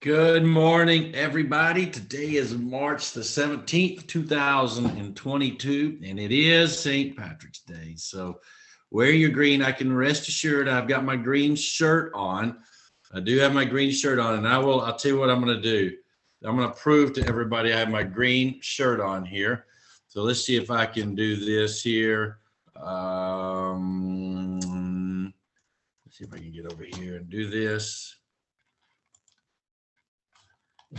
Good morning, everybody. Today is March the 17th, 2022, and it is St. Patrick's Day. So wear your green. I can rest assured I've got my green shirt on. I do have my green shirt on, and I'll tell you what I'm going to do. I'm going to prove to everybody I have my green shirt on here. So let's see if I can do this here. Let's see if I can get over here and do this.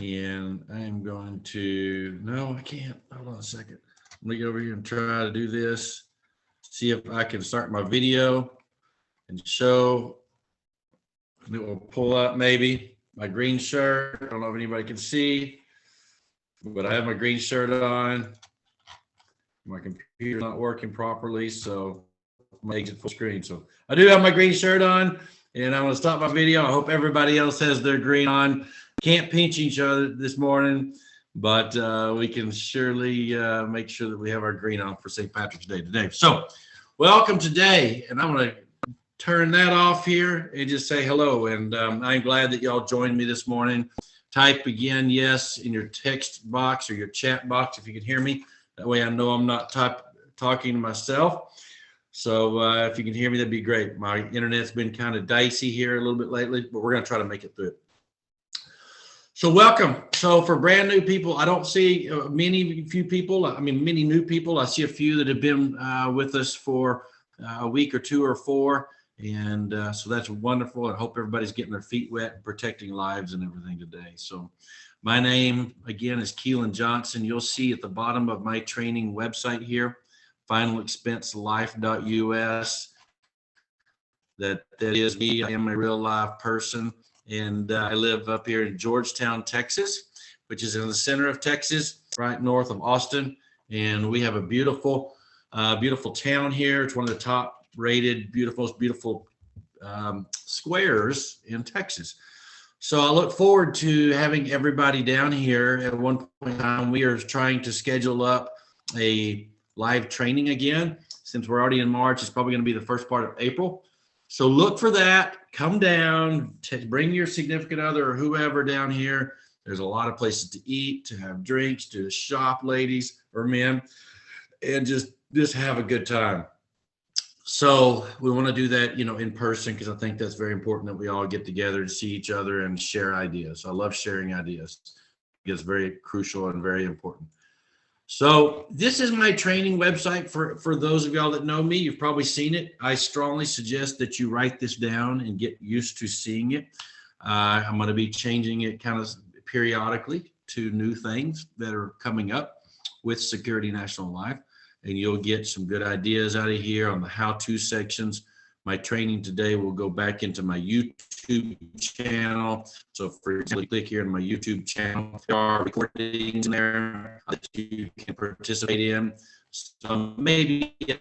And I'm going to, no, I can't. Hold on a second. I'm going to get over here and try to do this. See if I can start my video and show. It will pull up maybe my green shirt. I don't know if anybody can see, but I have my green shirt on. My computer's not working properly, so I'm going to exit full screen. So I do have my green shirt on, and I'm going to stop my video. I hope everybody else has their green on. Can't pinch each other this morning, but we can surely make sure that we have our green on for St. Patrick's Day today. So welcome today, and I'm going to turn that off here and just say hello. And I'm glad that y'all joined me this morning. Type again, yes, in your text box or your chat box if you can hear me. That way I know I'm not talking to myself. So if you can hear me, that'd be great. My internet's been kind of dicey here a little bit lately, but we're going to try to make it through it. So welcome. So for brand new people, I don't see many new people. I see a few that have been with us for a week or two or four. And so that's wonderful. I hope everybody's getting their feet wet and protecting lives and everything today. So my name, again, is Keelan Johnson. You'll see at the bottom of my training website here, finalexpenselife.us. That is me. I am a real live person. And I live up here in Georgetown, Texas, which is in the center of Texas, right north of Austin. And we have a beautiful, beautiful town here. It's one of the top rated, most beautiful squares in Texas. So I look forward to having everybody down here. At one point in time, we are trying to schedule up a live training again. Since we're already in March, it's probably going to be the first part of April. So look for that. Come down, bring your significant other or whoever down here. There's a lot of places to eat, to have drinks, to shop, ladies or men, and just have a good time. So we want to do that, in person, because I think that's very important that we all get together and see each other and share ideas. I love sharing ideas. It's very crucial and very important. So this is my training website for those of y'all that know me. You've probably seen it. I strongly suggest that you write this down and get used to seeing it. I'm going to be changing it kind of periodically to new things that are coming up with Security National Life, and you'll get some good ideas out of here on the how-to sections. My training today will go back into my YouTube channel. So for example, click here in my YouTube channel. There are recordings in there that you can participate in. So maybe a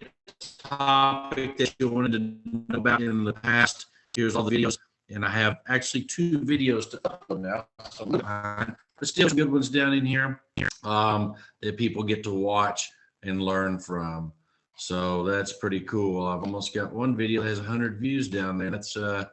topic that you wanted to know about in the past. Here's all the videos. And I have actually 2 videos to upload now. So but still some good ones down in here that people get to watch and learn from. So that's pretty cool. I've almost got one video that has 100 views down there. That's how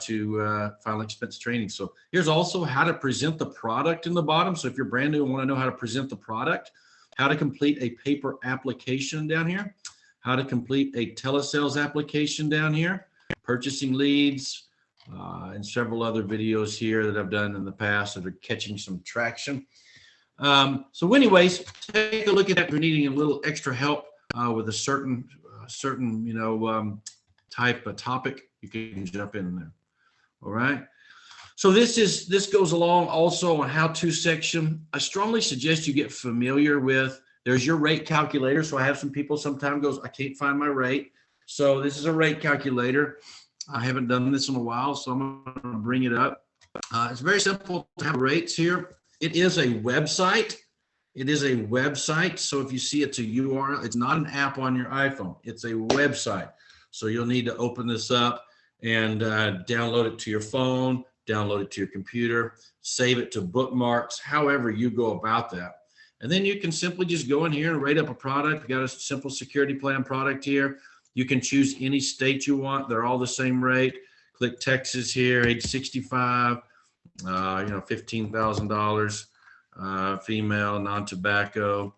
to file expense training. So here's also how to present the product in the bottom. So if you're brand new and want to know how to present the product, how to complete a paper application down here, how to complete a telesales application down here, purchasing leads, and several other videos here that I've done in the past that are catching some traction. So anyways, take a look at that. If you're needing a little extra help with a certain type of topic, you can jump in there. All right. So this goes along also on how-to section. I strongly suggest you get familiar with. There's your rate calculator. So I have some people sometimes goes, I can't find my rate. So this is a rate calculator. I haven't done this in a while, so I'm going to bring it up. It's very simple to have rates here. It is a website. It is a website. So if you see it's a URL, it's not an app on your iPhone. It's a website. So you'll need to open this up and download it to your phone, download it to your computer, save it to bookmarks, however you go about that. And then you can simply just go in here and rate up a product. We got a simple security plan product here. You can choose any state you want. They're all the same rate. Click Texas here, age 65. $15,000, female, non-tobacco.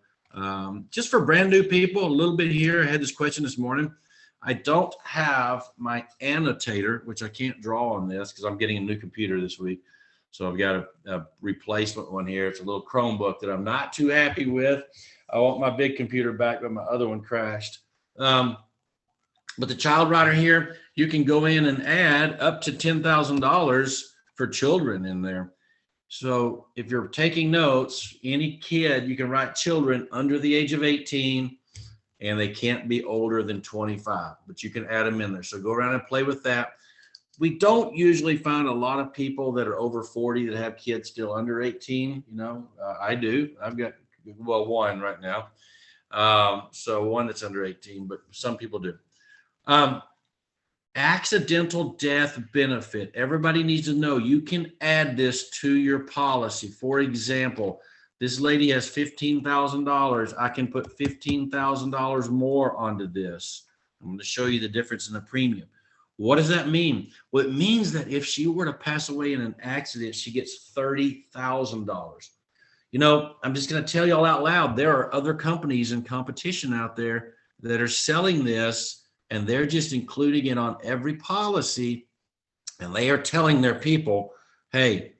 Just for brand new people, a little bit here. I had this question this morning. I don't have my annotator, which I can't draw on this because I'm getting a new computer this week. So I've got a replacement one here. It's a little Chromebook that I'm not too happy with. I want my big computer back, but my other one crashed. But the child rider here, you can go in and add up to $10,000 for children in there. So if you're taking notes, any kid, you can write children under the age of 18, and they can't be older than 25, but you can add them in there. So go around and play with that. We don't usually find a lot of people that are over 40 that have kids still under 18. I do. I've got, one right now. So one that's under 18, but some people do. Accidental death benefit. Everybody needs to know you can add this to your policy. For example, this lady has $15,000. I can put $15,000 more onto this. I'm going to show you the difference in the premium. What does that mean? Well, it means that if she were to pass away in an accident, she gets $30,000. I'm just going to tell you all out loud, there are other companies in competition out there that are selling this, and they're just including it on every policy, and they are telling their people, hey,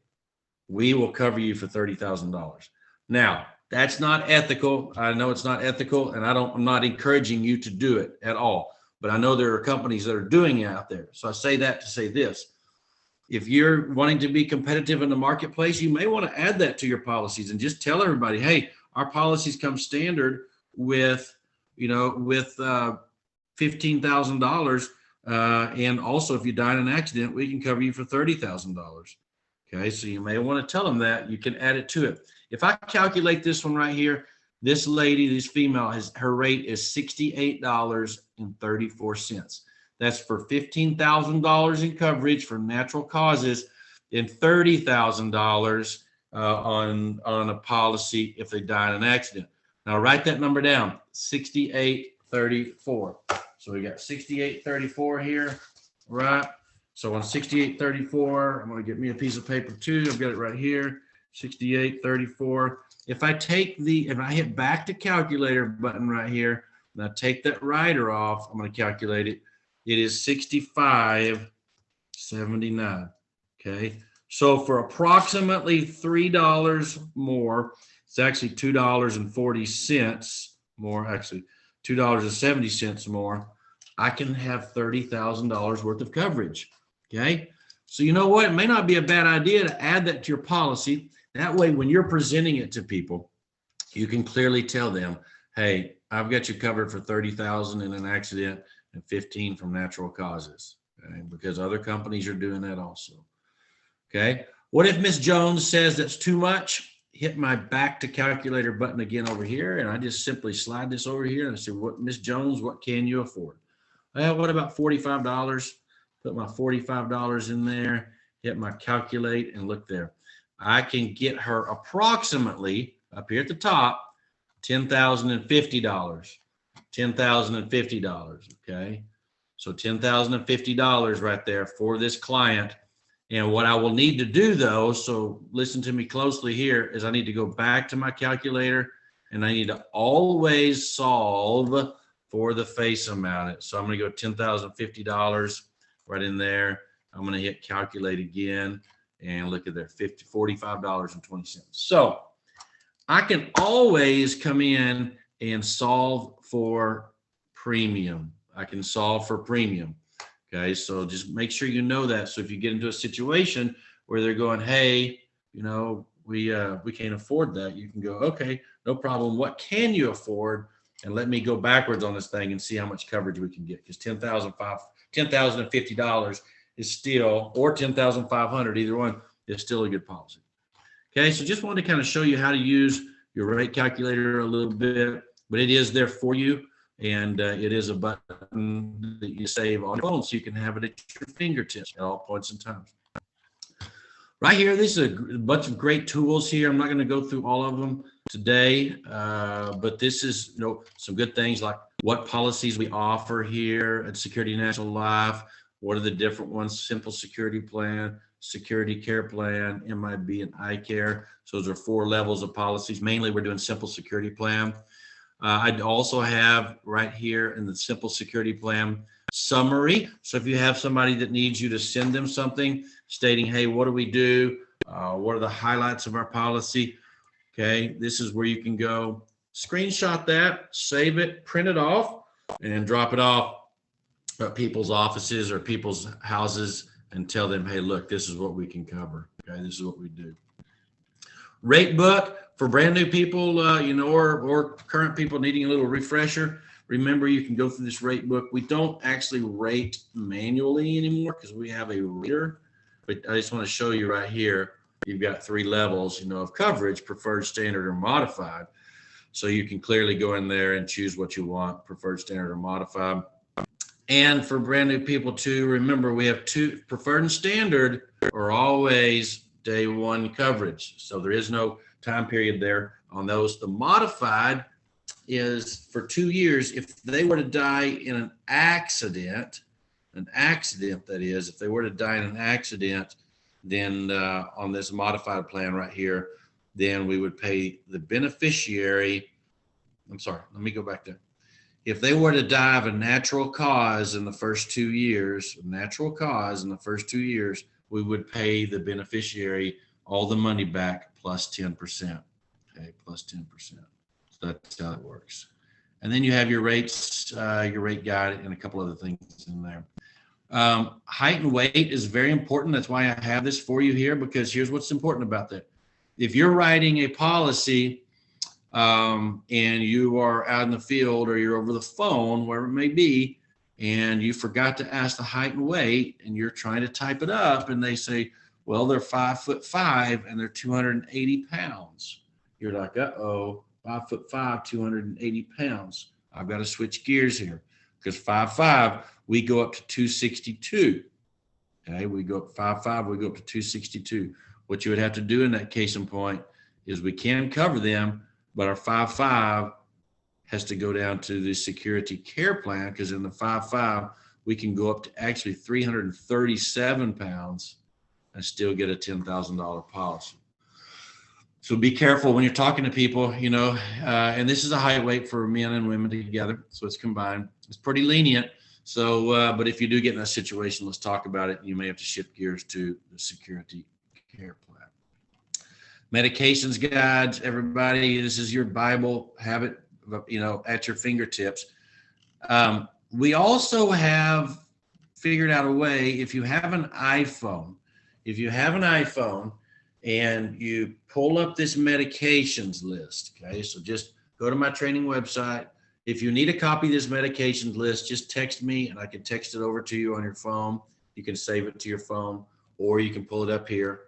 we will cover you for $30,000. Now, that's not ethical. I know it's not ethical, and I'm not encouraging you to do it at all. But I know there are companies that are doing it out there. So I say that to say this. If you're wanting to be competitive in the marketplace, you may want to add that to your policies and just tell everybody, hey, our policies come standard with $15,000. And also, if you die in an accident, we can cover you for $30,000. Okay, so you may want to tell them that. You can add it to it. If I calculate this one right here, this lady, this female, her rate is $68.34. That's for $15,000 in coverage for natural causes and $30,000 on a policy if they die in an accident. Now write that number down, $68.34. So we got $68.34 here, right? So on $68.34, I'm going to get me a piece of paper too. I've got it right here, $68.34. If I hit back to calculator button right here, and I take that rider off, I'm going to calculate it. It is $65.79. Okay. So for approximately $3 more, it's actually $2.40 more, actually $2.70 more. I can have $30,000 worth of coverage. Okay. So you know what? It may not be a bad idea to add that to your policy. That way, when you're presenting it to people, you can clearly tell them, hey, I've got you covered for $30,000 in an accident and $15,000 from natural causes. Okay? Because other companies are doing that also. Okay. What if Miss Jones says that's too much? Hit my back to calculator button again over here, and I just simply slide this over here and I say, "What, Miss Jones? What can you afford?" Well, what about $45? Put my $45 in there. Hit my calculate, and look there. I can get her approximately up here at the top, $10,050. $10,050. Okay. So $10,050 right there for this client. And what I will need to do though, so listen to me closely here, is I need to go back to my calculator and I need to always solve for the face amount. So I'm going to go $10,050 right in there. I'm going to hit calculate again. And look at there, $45.20. So I can always come in and solve for premium. I can solve for premium. Okay, so just make sure you know that. So if you get into a situation where they're going, hey, we can't afford that, you can go, okay, no problem. What can you afford? And let me go backwards on this thing and see how much coverage we can get. Because $10,050 is still, or $10,500, either one is still a good policy. Okay, so just wanted to kind of show you how to use your rate calculator a little bit, but it is there for you, and it is a button that you save on your phone so you can have it at your fingertips at all points in time. Right here, this is a bunch of great tools here. I'm not going to go through all of them today, but this is some good things like what policies we offer here at Security National Life. What are the different ones? Simple security plan, security care plan, MIB, and eye care. So those are 4 levels of policies. Mainly, we're doing simple security plan. I'd also have right here in the simple security plan summary. So if you have somebody that needs you to send them something stating, hey, what do we do? What are the highlights of our policy? Okay, this is where you can go screenshot that, save it, print it off, and drop it off at people's offices or people's houses and tell them, hey, look, this is what we can cover. Okay, this is what we do. Rate book for brand new people, or current people needing a little refresher. Remember, you can go through this rate book. We don't actually rate manually anymore because we have a rater, but I just want to show you right here. You've got 3 levels, of coverage: preferred, standard, or modified. So you can clearly go in there and choose what you want, preferred, standard, or modified. And for brand new people too, remember we have 2, preferred and standard are always day 1 coverage. So there is no time period there on those. The modified is for 2 years. If they were to die in an accident that is, if they were to die in an accident, then on this modified plan right here, then we would pay the beneficiary. I'm sorry, let me go back there. If they were to die of a natural cause in the first 2 years, we would pay the beneficiary all the money back plus 10%. Okay, plus 10%. So that's how it works. And then you have your rates, your rate guide, and a couple other things in there. Height and weight is very important. That's why I have this for you here, because here's what's important about that. If you're writing a policy and you are out in the field or you're over the phone, wherever it may be, and you forgot to ask the height and weight and you're trying to type it up and they say, well, they're 5'5" and they're 280 pounds. You're like, uh-oh, 5'5", 280 pounds. I've got to switch gears here because 5'5", we go up to 262. Okay, we go up 5'5", we go up to 262. What you would have to do in that case in point is we can cover them, but our 5'5" has to go down to the security care plan, because in the 5'5", we can go up to actually 337 pounds and still get a $10,000 policy. So be careful when you're talking to people, and this is a height weight for men and women together. So it's combined. It's pretty lenient. So, but if you do get in that situation, let's talk about it. You may have to shift gears to the security care plan. Medications guides, everybody, this is your Bible. Have it, at your fingertips. We also have figured out a way, if you have an iPhone and you pull up this medications list, okay? So just go to my training website. If you need a copy of this medications list, just text me and I can text it over to you on your phone. You can save it to your phone or you can pull it up here.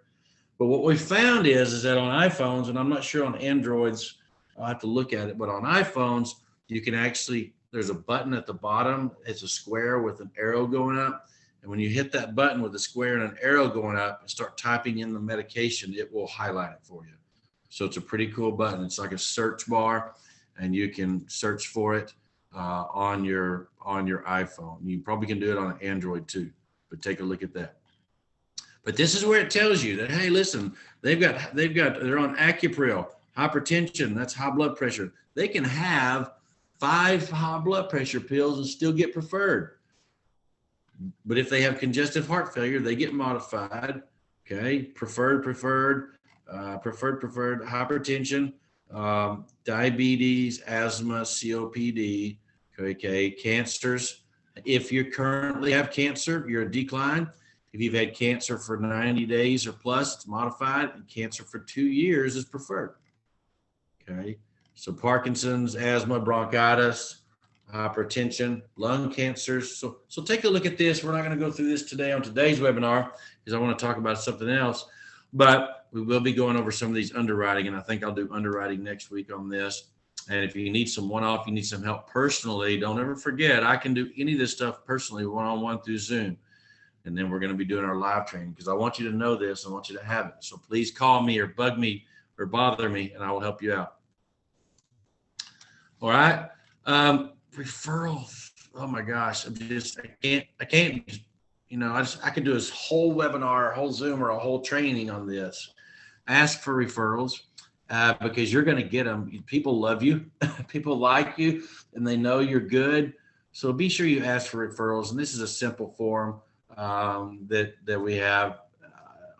But what we found is that on iPhones, and I'm not sure on Androids, I'll have to look at it, but on iPhones, you can actually, there's a button at the bottom. It's a square with an arrow going up. And when you hit that button with a square and an arrow going up and start typing in the medication, it will highlight it for you. So it's a pretty cool button. It's like a search bar, and you can search for it on your iPhone. You probably can do it on an Android too, but take a look at that. But this is where it tells you that, hey, listen, they're on Acupril, hypertension, that's high blood pressure. They can have 5 high blood pressure pills and still get preferred. But if they have congestive heart failure, they get modified. Okay, preferred, hypertension, diabetes, asthma, COPD. Okay, cancers. If you currently have cancer, you're a decline. If you've had cancer for 90 days or plus, it's modified. And cancer for 2 years is preferred. Okay, so Parkinson's, asthma, bronchitis, hypertension, lung cancers. So take a look at this. We're not going to go through this today on today's webinar because I want to talk about something else, but we will be going over some of these underwriting, and I think I'll do underwriting next week on this. And if you need some one-off, you need some help personally, don't ever forget, I can do any of this stuff personally, one-on-one through Zoom. And then we're going to be doing our live training because I want you to know this. I want you to have it. So please call me or bug me or bother me, and I will help you out. All right. Referral. Oh my gosh. I can't, I could do a whole webinar, a whole Zoom, or a whole training on this. Ask for referrals because you're going to get them. People love you, people like you, and they know you're good. So be sure you ask for referrals. And this is a simple form that we have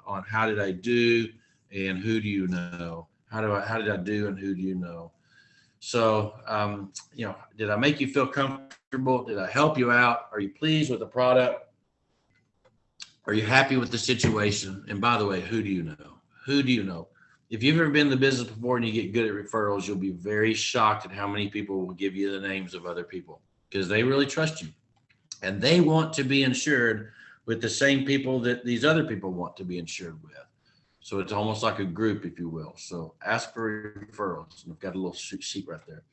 on how did I do and who do you know? How did I do and who do you know? So, did I make you feel comfortable? Did I help you out? Are you pleased with the product? Are you happy with the situation? And by the way, who do you know? Who do you know? If you've ever been in the business before and you get good at referrals, you'll be very shocked at how many people will give you the names of other people because they really trust you and they want to be insured with the same people that these other people want to be insured with. So it's almost like a group, if you will. So ask for referrals. I've got a little sheet right there.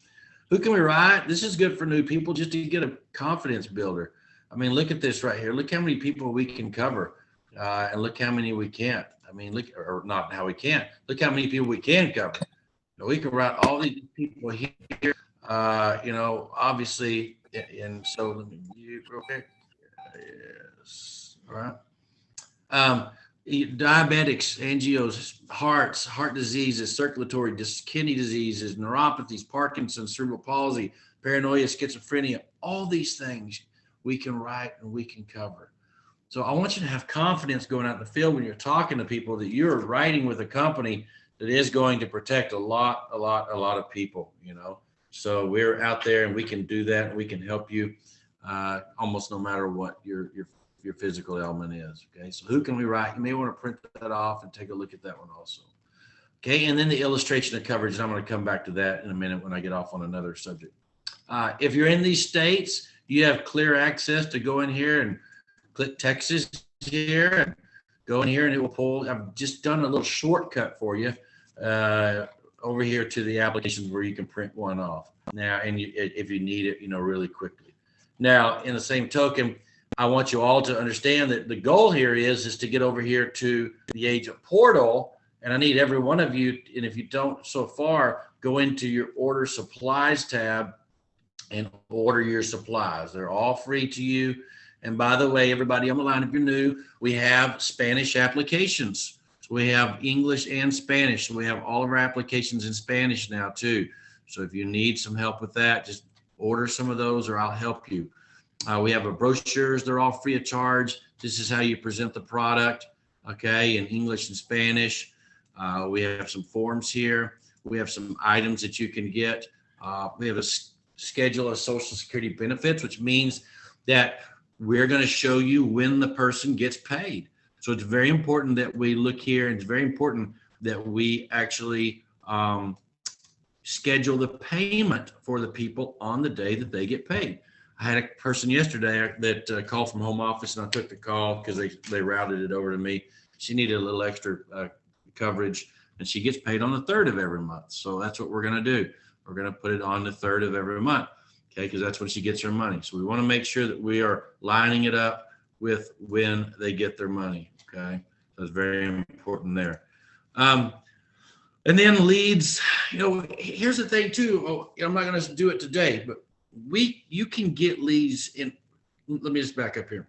Who can we write? This is good for new people just to get a confidence builder. I mean, look at this right here. Look how many people we can cover and look how many we can't. I mean, look, or not how we can't. Look how many people we can cover. We can write all these people here, obviously. And so let me view real quick. Yes. All right. Diabetics, angios, heart diseases, circulatory, kidney diseases, neuropathies, Parkinson's, cerebral palsy, paranoia, schizophrenia, all these things we can write and we can cover. So I want you to have confidence going out in the field when you're talking to people that you're writing with a company that is going to protect a lot of people, So we're out there and we can do that. And we can help you almost no matter what your physical element is. Okay, so who can we write? You may want to print that off and take a look at that one also. Okay, and then the illustration of coverage, and I'm going to come back to that in a minute when I get off on another subject. If you're in these states, you have clear access to go in here and click Texas here and go in here and it will pull. I've just done a little shortcut for you over here to the applications where you can print one off now, and if you need it, really quickly. Now, in the same token, I want you all to understand that the goal here is to get over here to the agent portal, and I need every one of you, and if you don't so far, go into your order supplies tab and order your supplies. They're all free to you. And by the way, everybody on the line, if you're new, we have Spanish applications. So we have English and Spanish. So we have all of our applications in Spanish now too. So if you need some help with that, just order some of those or I'll help you. We have brochures. They're all free of charge. This is how you present the product, okay, in English and Spanish. We have some forms here. We have some items that you can get. We have a schedule of Social Security benefits, which means that we're going to show you when the person gets paid. So it's very important that we look here, and it's very important that we actually schedule the payment for the people on the day that they get paid. I had a person yesterday that called from home office, and I took the call because they routed it over to me. She needed a little extra coverage, and she gets paid on the 3rd of every month. So that's what we're going to do. We're going to put it on the 3rd of every month, okay, because that's when she gets her money. So we want to make sure that we are lining it up with when they get their money, okay? That's very important there. And then leads, here's the thing too. I'm not going to do it today, but you can get leads in. Let me just back up here.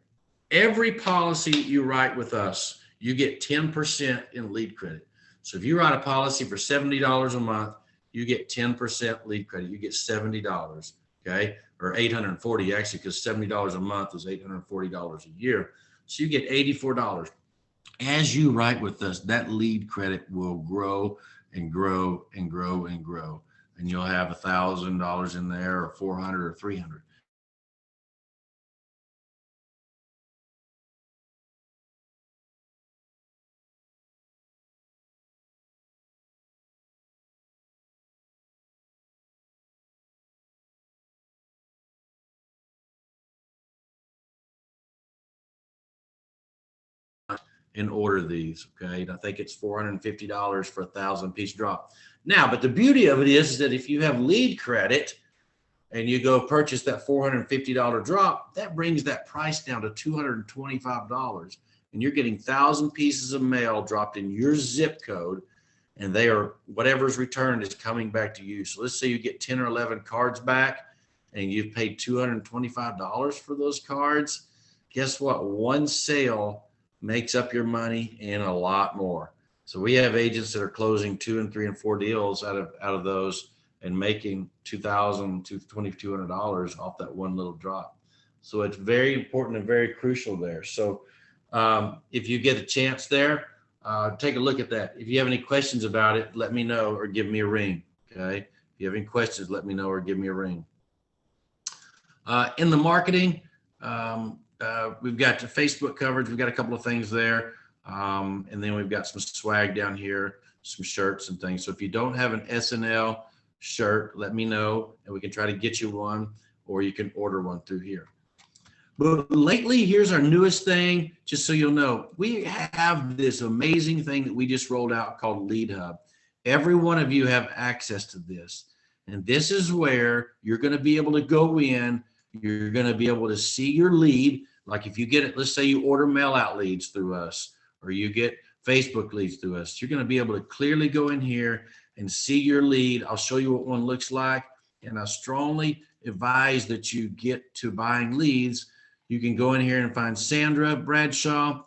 Every policy you write with us, you get 10% in lead credit. So if you write a policy for $70 a month, you get 10% lead credit. You get $70, okay, or $840 actually, because $70 a month is $840 a year. So you get $84. As you write with us, that lead credit will grow and grow and grow and grow, and you'll have $1,000 in there, or $400 or $300. And order these, okay? And I think it's $450 for a 1,000-piece drop. Now, but the beauty of it is that if you have lead credit and you go purchase that $450 drop, that brings that price down to $225, and you're getting 1,000 pieces of mail dropped in your zip code, and they are, whatever's returned is coming back to you. So let's say you get 10 or 11 cards back and you've paid $225 for those cards. guess what? One sale makes up your money and a lot more. So we have agents that are closing 2 and 3 and 4 deals out of those and making $2,000 to $2,200 off that one little drop. So it's very important and very crucial there. So if you get a chance there, take a look at that. If you have any questions about it, let me know or give me a ring. Okay. If you have any questions, let me know or give me a ring. In the marketing, we've got the Facebook coverage. We've got a couple of things there. And then we've got some swag down here, some shirts and things. So if you don't have an SNL shirt, let me know and we can try to get you one, or you can order one through here. But lately, here's our newest thing, just so you'll know. We have this amazing thing that we just rolled out called Lead Hub. Every one of you have access to this. And this is where you're going to be able to go in. You're going to be able to see your lead. Like if you get it, let's say you order mail out leads through us, or you get Facebook leads through us, you're going to be able to clearly go in here and see your lead. I'll show you what one looks like. And I strongly advise that you get to buying leads. You can go in here and find Sandra Bradshaw.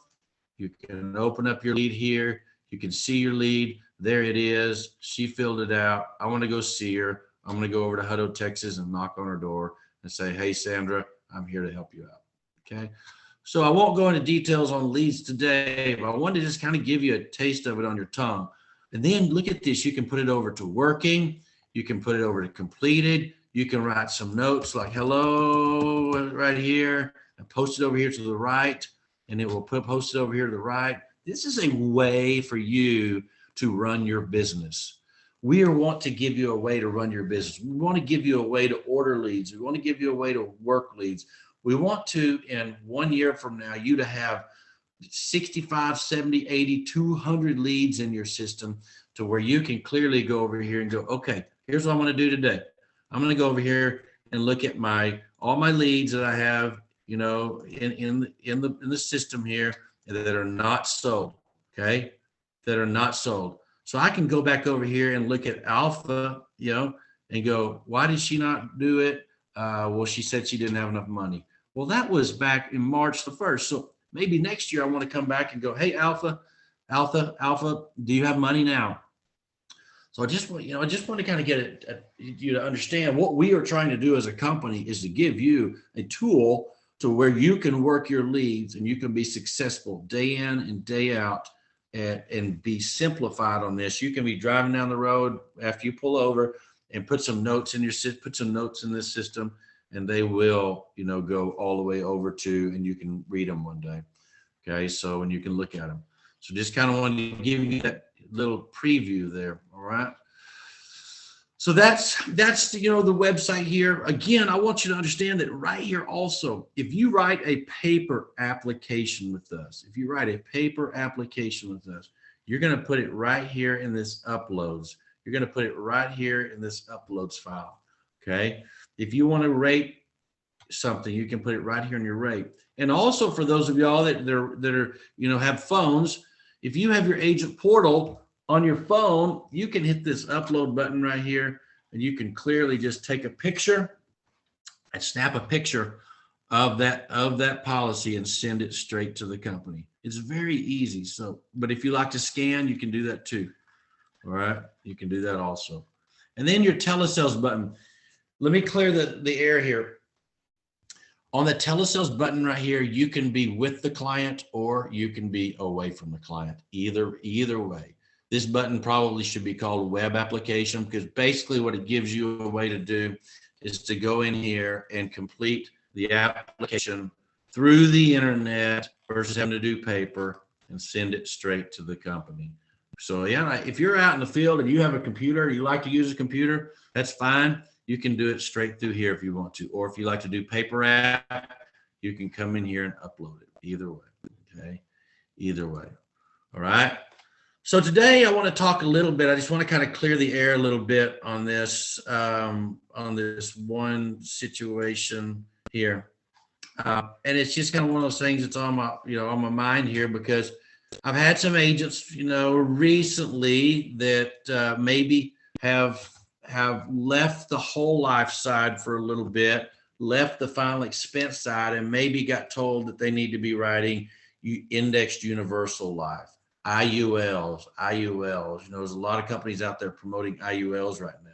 You can open up your lead here. You can see your lead. There it is. She filled it out. I want to go see her. I'm going to go over to Hutto, Texas and knock on her door and say, hey, Sandra, I'm here to help you out. Okay. So I won't go into details on leads today, but I wanted to just kind of give you a taste of it on your tongue. And then look at this. You can put it over to working. You can put it over to completed. You can write some notes like hello right here and post it over here to the right. And it will post it over here to the right. This is a way for you to run your business. We want to give you a way to run your business. We want to give you a way to order leads. We want to give you a way to work leads. We want to, in 1 year from now, you to have 65, 70, 80, 200 leads in your system to where you can clearly go over here and go, okay, here's what I'm going to do today. I'm going to go over here and look at all my leads that I have, in the system here that are not sold. Okay. That are not sold. So I can go back over here and look at Alpha, and go, why did she not do it? Well, she said she didn't have enough money. Well, that was back in March the 1st. So maybe next year I want to come back and go, hey, Alpha, do you have money now? So I just want to kind of get you to understand what we are trying to do as a company is to give you a tool to where you can work your leads and you can be successful day in and day out and be simplified on this. You can be driving down the road after you pull over and put some notes in this system, and they will, go all the way over to, and you can read them one day. Okay. So, and you can look at them. So just kind of wanted to give you that little preview there. All right. So that's the website here. Again, I want you to understand that right here also, if you write a paper application with us, you're going to put it right here in this uploads. You're going to put it right here in this uploads file. Okay. If you want to rate something, you can put it right here in your rate. And also for those of y'all that are, have phones, if you have your agent portal on your phone, you can hit this upload button right here and you can clearly just take a picture and snap a picture of that policy and send it straight to the company. It's very easy. So, but if you like to scan, you can do that too. All right. You can do that also. And then your telesales button. Let me clear the air here. On the telesales button right here, you can be with the client or you can be away from the client. Either way. This button probably should be called web application, because basically what it gives you a way to do is to go in here and complete the application through the internet versus having to do paper and send it straight to the company. So yeah, if you're out in the field and you have a computer, you like to use a computer, that's fine. You can do it straight through here if you want to, or if you like to do paper app, you can come in here and upload it. Either way, okay? Either way. All right. So today I want to talk a little bit. I just want to kind of clear the air a little bit on this one situation here, and it's just kind of one of those things that's on my mind here, because I've had some agents, recently that maybe have left the whole life side for a little bit, left the final expense side and maybe got told that they need to be writing indexed universal life, IULs. There's a lot of companies out there promoting IULs right now.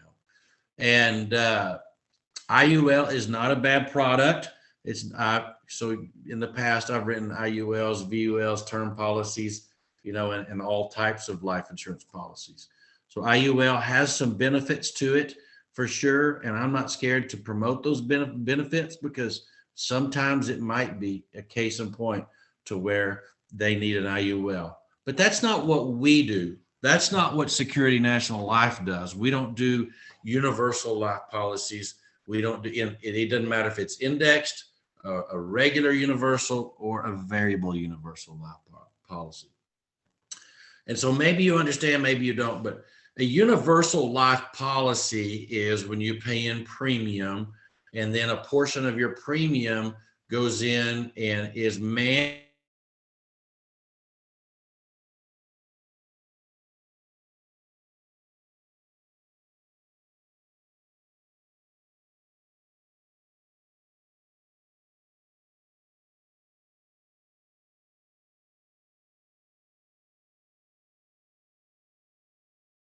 And IUL is not a bad product. So in the past, I've written IULs, VULs, term policies, and all types of life insurance policies. So IUL has some benefits to it for sure. And I'm not scared to promote those benefits, because sometimes it might be a case in point to where they need an IUL. But that's not what we do. That's not what Security National Life does. We don't do universal life policies. We don't do it doesn't matter if it's indexed, a regular universal, or a variable universal life policy. And so maybe you understand, maybe you don't, but a universal life policy is when you pay in premium, and then a portion of your premium goes in and is managed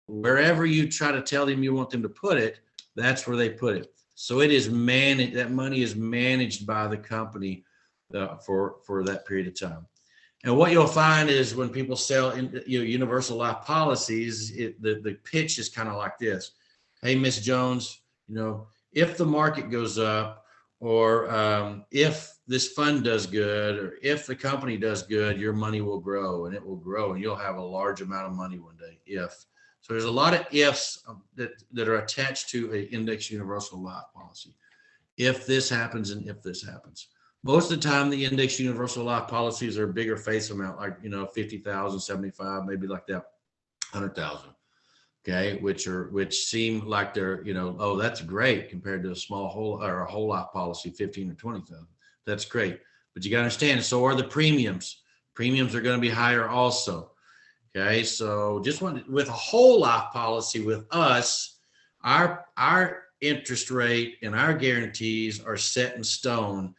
wherever you try to tell them you want them to put it. That's where they put it. So it is managed. That money is managed by the company for that period of time. And what you'll find is when people sell universal life policies, the pitch is kind of like this: "Hey, Miss Jones, if the market goes up, or if this fund does good, or if the company does good, your money will grow, and it will grow, and you'll have a large amount of money one day. If." So there's a lot of ifs that are attached to an index universal life policy. If this happens, and if this happens. Most of the time, the index universal life policies are a bigger face amount, like 50,000, 75, maybe like that, 100,000. Okay, which seem like they're oh, that's great compared to a small whole or a whole life policy, 15 or 20,000. That's great, but you got to understand. So are the premiums. Premiums are going to be higher also. Okay, so just with a whole life policy with us, our interest rate and our guarantees are set in stone.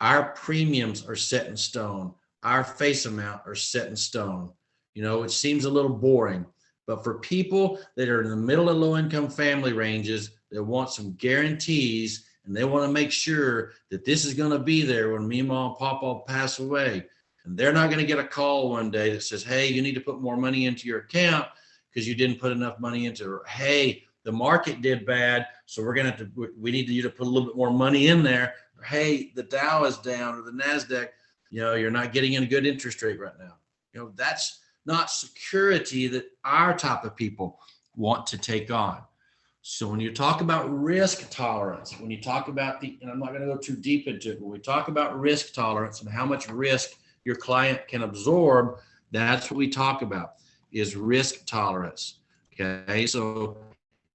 Our premiums are set in stone. Our face amount are set in stone. It seems a little boring, but for people that are in the middle and low income family ranges that want some guarantees, and they want to make sure that this is going to be there when me, mom, and papa pass away. And they're not going to get a call one day that says, "Hey, you need to put more money into your account because you didn't put enough money into it." Or, "Hey, the market did bad, so we need you to put a little bit more money in there." Or, "Hey, the Dow is down," or the NASDAQ, you're not getting a good interest rate right now. That's not security that our type of people want to take on. So when you talk about risk tolerance, when you talk about and I'm not going to go too deep into it, when we talk about risk tolerance and how much risk your client can absorb, that's what we talk about, is risk tolerance. Okay, so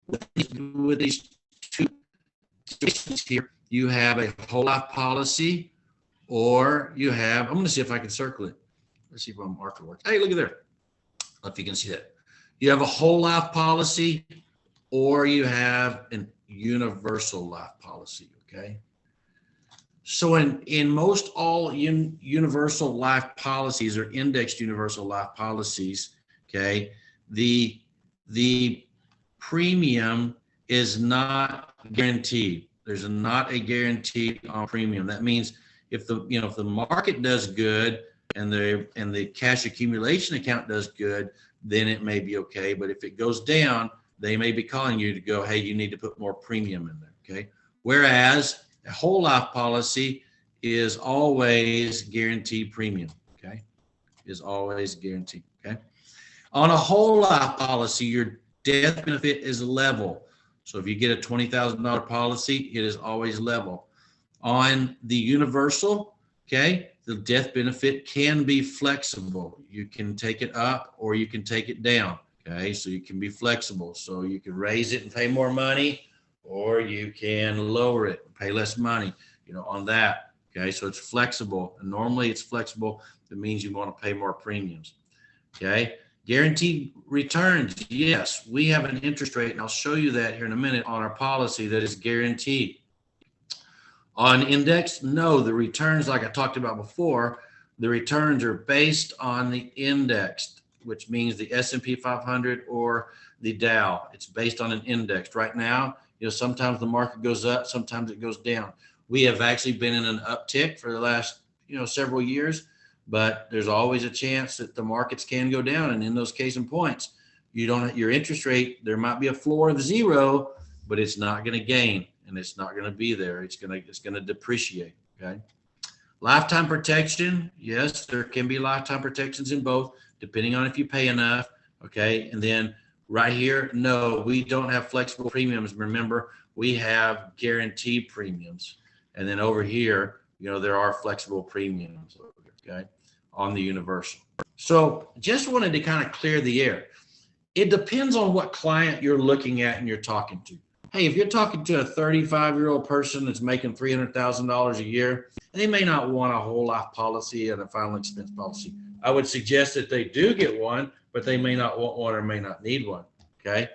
with these two situations here, you have a whole life policy, or you have, I'm going to see if I can circle it. Let's see if my marker works. Hey, look at there. I don't know if you can see that. You have a whole life policy, or you have an universal life policy. Okay. So in most all universal life policies or indexed universal life policies, okay, the premium is not guaranteed. There's not a guarantee on premium. That means if the market does good and the cash accumulation account does good, then it may be okay. But if it goes down, they may be calling you to go, "Hey, you need to put more premium in there." Okay. Whereas a whole life policy is always guaranteed premium. Okay. Is always guaranteed. Okay. On a whole life policy, your death benefit is level. So if you get a $20,000 policy, it is always level. On the universal, okay, the death benefit can be flexible. You can take it up or you can take it down. Okay, so you can be flexible. So you can raise it and pay more money, or you can lower it and pay less money, on that. Okay, so it's flexible. And normally it's flexible. That means you want to pay more premiums. Okay, guaranteed returns. Yes, we have an interest rate, and I'll show you that here in a minute on our policy that is guaranteed. On index, no, the returns, like I talked about before, the returns are based on the index, which means the S&P 500 or the Dow. It's based on an index. Right now, sometimes the market goes up, sometimes it goes down. We have actually been in an uptick for the last, several years, but there's always a chance that the markets can go down. And in those case in points, your interest rate, there might be a floor of 0, but it's not going to gain and it's not going to be there. It's going to depreciate. Okay. Lifetime protection. Yes, there can be lifetime protections in both, depending on if you pay enough. Okay. And then right here, no, we don't have flexible premiums. Remember, we have guaranteed premiums. And then over here, there are flexible premiums, okay, on the universal. So just wanted to kind of clear the air. It depends on what client you're looking at and you're talking to. Hey, if you're talking to a 35-year-old person that's making $300,000 a year, they may not want a whole life policy and a final expense policy. I would suggest that they do get one, but they may not want one or may not need one, okay?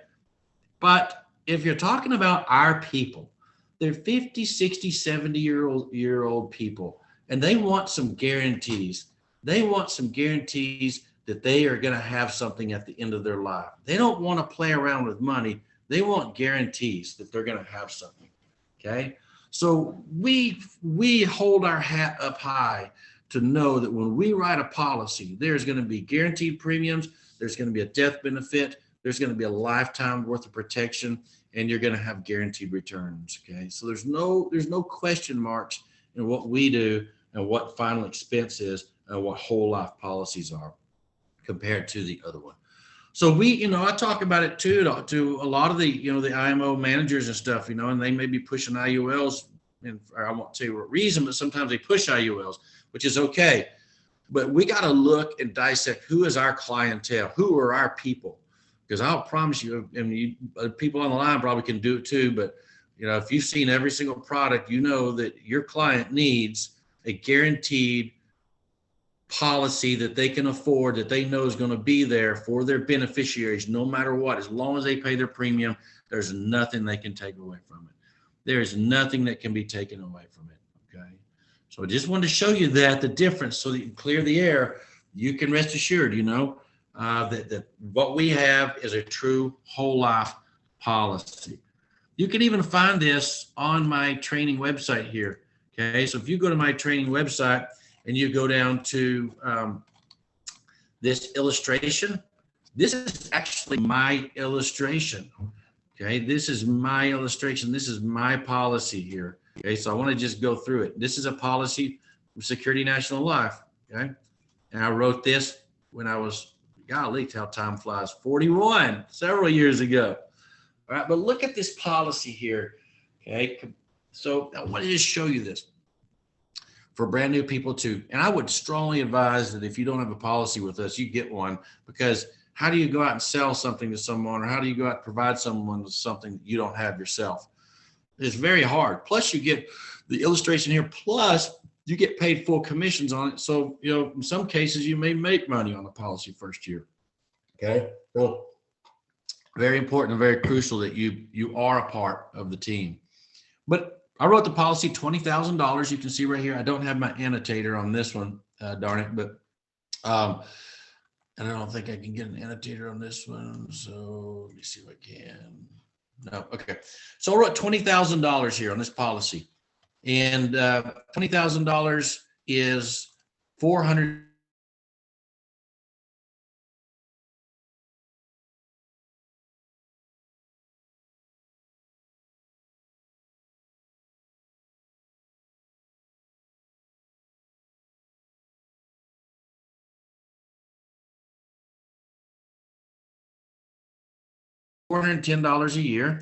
But if you're talking about our people, they're 50, 60, 70-year-old people, and they want some guarantees. They want some guarantees that they are going to have something at the end of their life. They don't want to play around with money. They want guarantees that they're going to have something, okay? So we hold our hat up high to know that when we write a policy, there's going to be guaranteed premiums, there's going to be a death benefit, there's going to be a lifetime worth of protection, and you're going to have guaranteed returns, okay? So there's no question marks in what we do and what final expense is and what whole life policies are compared to the other one. So I talk about it too to a lot of the, the IMO managers and stuff, and they may be pushing IULs, and I won't tell you what reason, but sometimes they push IULs, which is okay. But we got to look and dissect who is our clientele, who are our people. Because I'll promise you, and people on the line probably can do it too, but if you've seen every single product, that your client needs a guaranteed policy that they can afford, that they know is going to be there for their beneficiaries no matter what. As long as they pay their premium, there's nothing they can take away from it. There is nothing that can be taken away from it, okay? So I just wanted to show you that, the difference, so that you can clear the air. You can rest assured, that what we have is a true whole life policy. You can even find this on my training website here, okay? So if you go to my training website, and you go down to this illustration, this is actually my illustration, okay? This is my illustration. This is my policy here, okay? So I want to just go through it. This is a policy from Security National Life, okay? And I wrote this when I was, golly, how time flies, 41, several years ago. All right, but look at this policy here, okay? So I want to just show you this for brand new people too. And I would strongly advise that if you don't have a policy with us, you get one, because how do you go out and sell something to someone, or how do you go out and provide someone with something that you don't have yourself? It's very hard. Plus you get the illustration here, plus you get paid full commissions on it. So, in some cases you may make money on the policy first year. Okay. So very important and very crucial that you are a part of the team. But I wrote the policy, $20,000. You can see right here. I don't have my annotator on this one, darn it. But and I don't think I can get an annotator on this one. So let me see if I can. No, okay. So I wrote $20,000 here on this policy, and $20,000 is 400. $410 a year.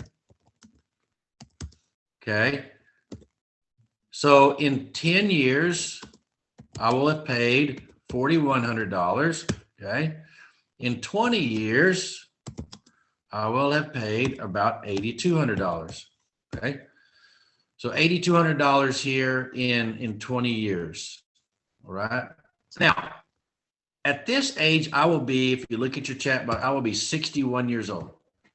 Okay. So in 10 years, I will have paid $4,100. Okay. In 20 years, I will have paid about $8,200. Okay. So $8,200 here in 20 years. All right. Now, at this age, I will be, if you look at your chat box, I will be 61 years old.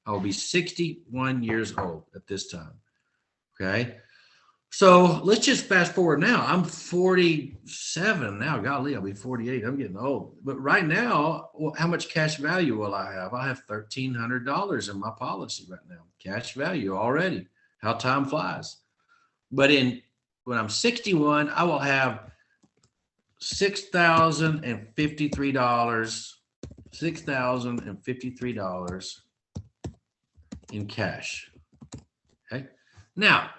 I will be 61 years old at this time, okay? So let's just fast forward now. I'm 47 now. Golly, I'll be 48. I'm getting old. But right now, how much cash value will I have? I have $1,300 in my policy right now. Cash value already. How time flies. But when I'm 61, I will have $6,053. $6,053 in cash. Okay. Now,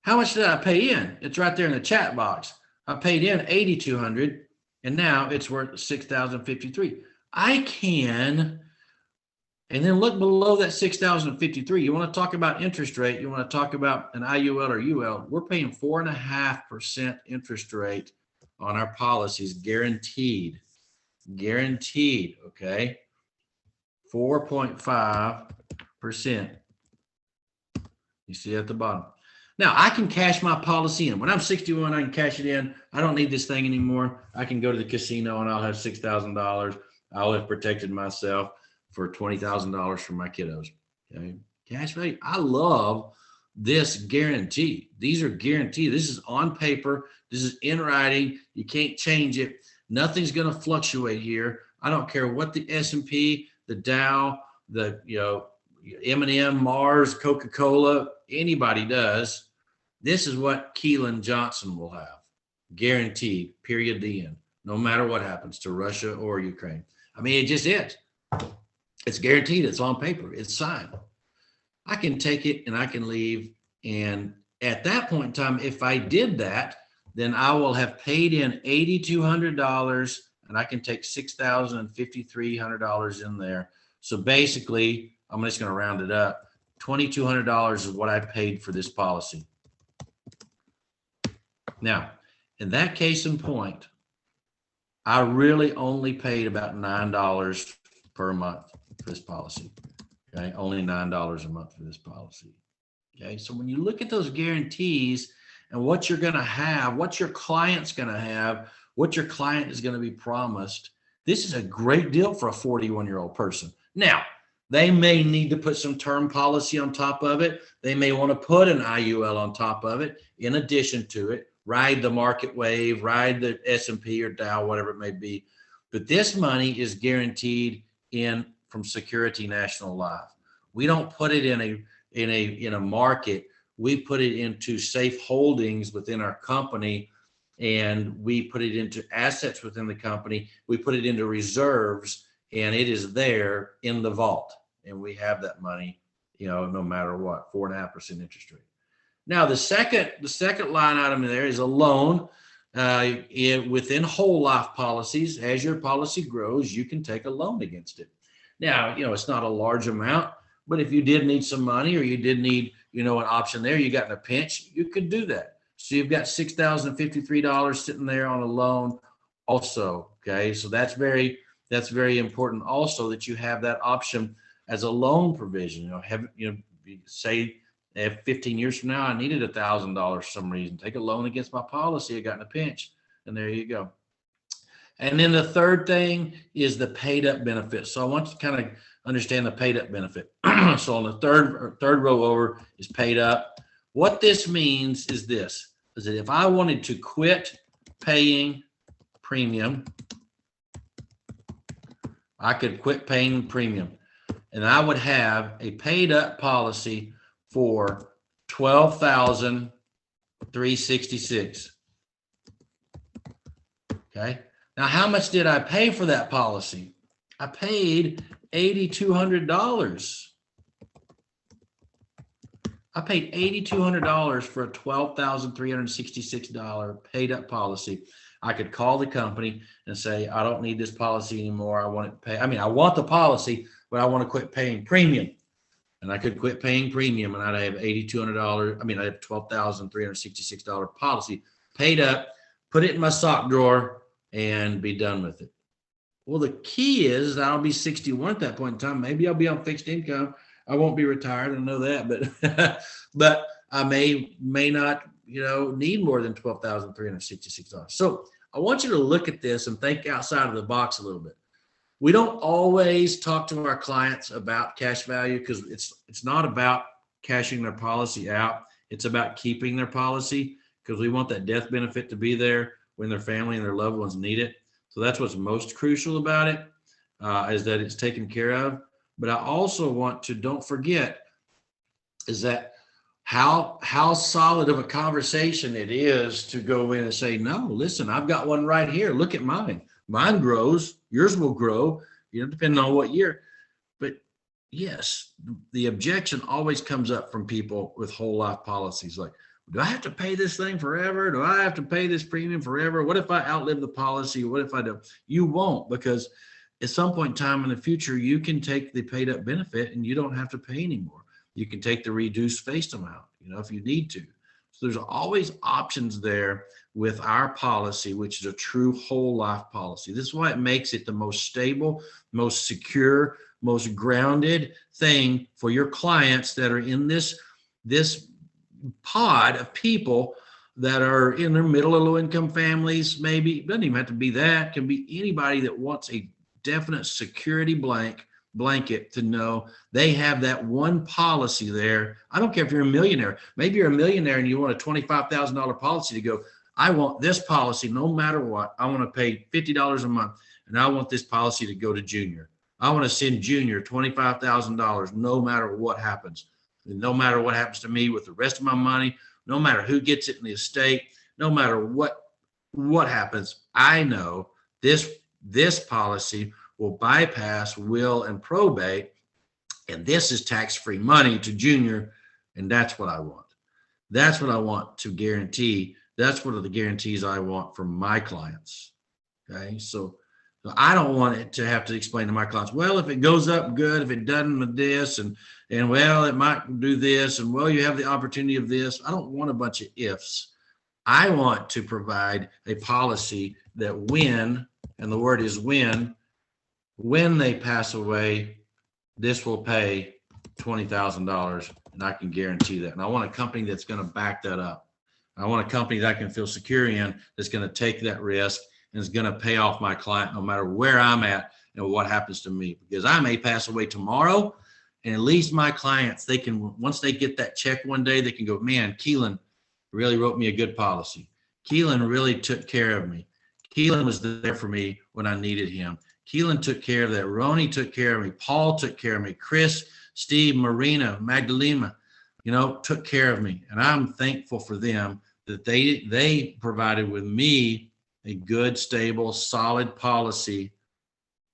how much did I pay in? It's right there in the chat box. I paid in 8,200 and now it's worth 6,053. I can, and then look below that 6,053. You want to talk about interest rate. You want to talk about an IUL or UL. We're paying 4.5% interest rate on our policies, guaranteed, okay? 4.5%. You see at the bottom. Now, I can cash my policy in. When I'm 61, I can cash it in. I don't need this thing anymore. I can go to the casino and I'll have $6,000. I'll have protected myself for $20,000 for my kiddos. Okay? Cash value. I love this guarantee. These are guaranteed. This is on paper. This is in writing. You can't change it. Nothing's going to fluctuate here. I don't care what the S&P, the Dow, the M&M, Mars, Coca-Cola, anybody does. This is what Keelan Johnson will have. Guaranteed, period, the end. No matter what happens to Russia or Ukraine. I mean, it just is. It's guaranteed. It's on paper. It's signed. I can take it and I can leave. And at that point in time, if I did that, then I will have paid in $8,200 and I can take $6,500 in there. So basically, I'm just going to round it up. $2,200 is what I paid for this policy. Now, in that case in point, I really only paid about $9 per month for this policy. Okay, only $9 a month for this policy. Okay, so when you look at those guarantees and what you're going to have, what your client's going to have, what your client is going to be promised, this is a great deal for a 41-year-old person. Now, they may need to put some term policy on top of it. They may want to put an IUL on top of it in addition to it, ride the market wave, ride the S&P or Dow, whatever it may be. But this money is guaranteed in from Security National Life. We don't put it in a market. We put it into safe holdings within our company, and we put it into assets within the company. We put it into reserves, and it is there in the vault. And we have that money, no matter what, 4.5% interest rate. Now, the second line item in there is a loan. Within whole life policies, as your policy grows, you can take a loan against it. Now, it's not a large amount, but if you did need some money or you did need, an option there, you got in a pinch, you could do that. So you've got $6,053 sitting there on a loan also. Okay, so that's very important also that you have that option as a loan provision. Say if 15 years from now I needed $1,000 for some reason, take a loan against my policy. I got in a pinch, and there you go. And then the third thing is the paid up benefit. So I want you to kind of understand the paid up benefit. So on the third row over is paid up. What this means is this: is that if I wanted to quit paying premium, I could quit paying premium, and I would have a paid up policy for $12,366. Okay. Now, how much did I pay for that policy? I paid $8,200. I paid $8,200 for a $12,366 paid up policy. I could call the company and say, I don't need this policy anymore. I want it pay. I want the policy, but I want to quit paying premium. And I could quit paying premium, and I'd have $8,200. I'd have $12,366 policy paid up, put it in my sock drawer, and be done with it. Well, the key is that I'll be 61 at that point in time. Maybe I'll be on fixed income. I won't be retired. I know that, but I may not, need more than $12,366. So I want you to look at this and think outside of the box a little bit. We don't always talk to our clients about cash value because it's not about cashing their policy out. It's about keeping their policy because we want that death benefit to be there when their family and their loved ones need it. So that's what's most crucial about it, is that it's taken care of. But I also want to, don't forget, is that how solid of a conversation it is to go in and say, no, listen, I've got one right here. Look at mine. Mine grows, yours will grow, depending on what year. But yes, the objection always comes up from people with whole life policies. Like, do I have to pay this thing forever? Do I have to pay this premium forever? What if I outlive the policy? What if I don't? You won't, because at some point in time in the future, you can take the paid up benefit and you don't have to pay anymore. You can take the reduced face amount, if you need to. So there's always options there with our policy, which is a true whole life policy. This is why it makes it the most stable, most secure, most grounded thing for your clients that are in this pod of people that are in their middle or low income families. Maybe it doesn't even have to be that. It can be anybody that wants a definite security blanket to know they have that one policy there. I don't care if you're a millionaire. Maybe you're a millionaire and you want a $25,000 policy to go, I want this policy no matter what. I want to pay $50 a month, and I want this policy to go to Junior. I want to send Junior $25,000 no matter what happens. And no matter what happens to me with the rest of my money, no matter who gets it in the estate, no matter what happens, I know this policy will bypass will and probate, and this is tax-free money to Junior, and that's what I want. That's what I want to guarantee. That's what are the guarantees I want from my clients. Okay, so I don't want it to have to explain to my clients, well, if it goes up, good. If it doesn't, with this, and well, it might do this, and well, you have the opportunity of this. I don't want a bunch of ifs. I want to provide a policy that when, and the word is when they pass away, this will pay $20,000, and I can guarantee that. And I want a company that's going to back that up. I want a company that I can feel secure in, that's going to take that risk and is going to pay off my client no matter where I'm at and what happens to me. Because I may pass away tomorrow, and at least my clients, they can, once they get that check one day, they can go, man, Keelan really wrote me a good policy. Keelan really took care of me. Keelan was there for me when I needed him. Keelan took care of that. Ronnie took care of me. Paul took care of me. Chris, Steve, Marina, Magdalena, took care of me. And I'm thankful for them that they provided with me a good, stable, solid policy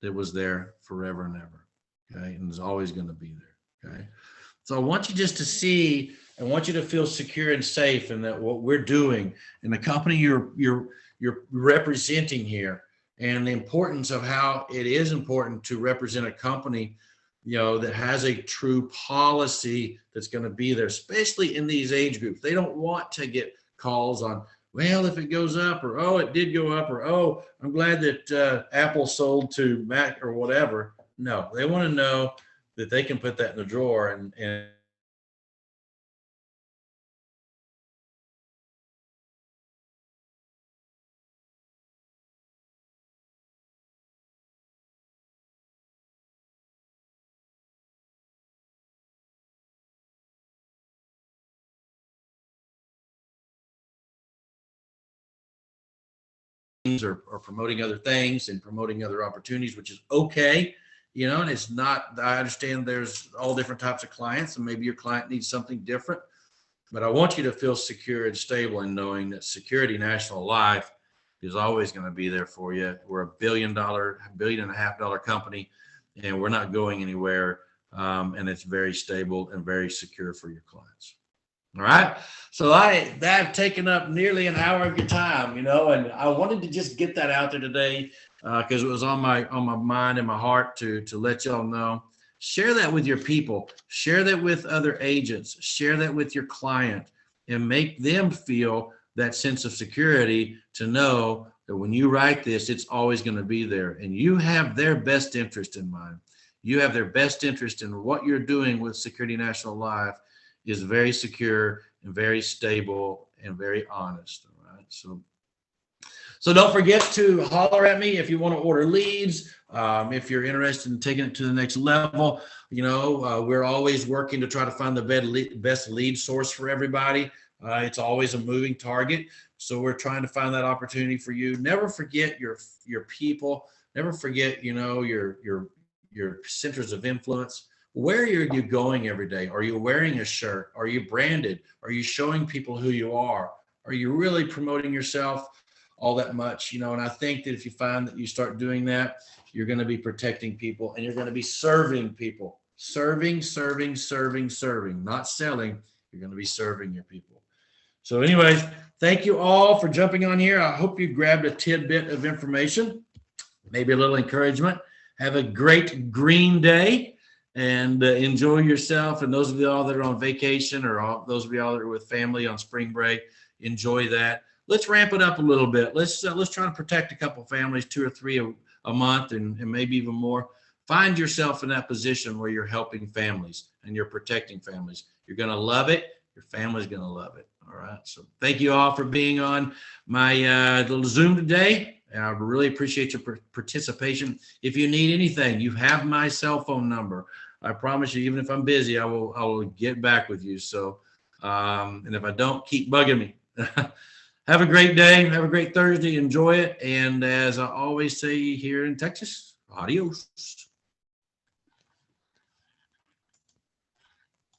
that was there forever and ever. Okay. And is always going to be there. Okay. So I want you just to see, I want you to feel secure and safe in that what we're doing and the company you're representing here, and the importance of how it is important to represent a company, that has a true policy that's going to be there, especially in these age groups. They don't want to get calls on, well, if it goes up, or, oh, it did go up, or, oh, I'm glad that Apple sold to Mac or whatever. No, they want to know that they can put that in the drawer and or promoting other things and promoting other opportunities, which is okay. And it's not, I understand there's all different types of clients, and maybe your client needs something different, but I want you to feel secure and stable in knowing that Security National Life is always going to be there for you. We're $1 billion-$1.5 billion company, and we're not going anywhere. And it's very stable and very secure for your clients. All right. So I've taken up nearly an hour of your time, and I wanted to just get that out there today because it was on my mind and my heart to let y'all know. Share that with your people. Share that with other agents. Share that with your client, and make them feel that sense of security to know that when you write this, it's always going to be there, and you have their best interest in mind. You have their best interest in what you're doing with Security National Life is very secure and very stable and very honest. All right. So don't forget to holler at me if you want to order leads. If you're interested in taking it to the next level, we're always working to try to find the best lead source for everybody. It's always a moving target. So we're trying to find that opportunity for you. Never forget your people. Never forget, your centers of influence. Where are you going every day? Are you wearing a shirt? Are you branded? Are you showing people who you are? Are you really promoting yourself all that much? And I think that if you find that you start doing that, you're going to be protecting people and you're going to be serving people. Serving, not selling. You're going to be serving your people. So anyways, thank you all for jumping on here. I hope you grabbed a tidbit of information, maybe a little encouragement. Have a great green day and enjoy yourself. And those of y'all that are on vacation or those of y'all that are with family on spring break, enjoy that. Let's ramp it up a little bit. Let's try to protect a couple families, 2 or 3 a month and maybe even more. Find yourself in that position where you're helping families and you're protecting families. You're going to love it. Your family's going to love it. All right. So thank you all for being on my little Zoom today. I really appreciate your participation. If you need anything, you have my cell phone number. I promise you, even if I'm busy, I will get back with you. So, and if I don't, keep bugging me. Have a great day. Have a great Thursday. Enjoy it. And as I always say here in Texas, adios.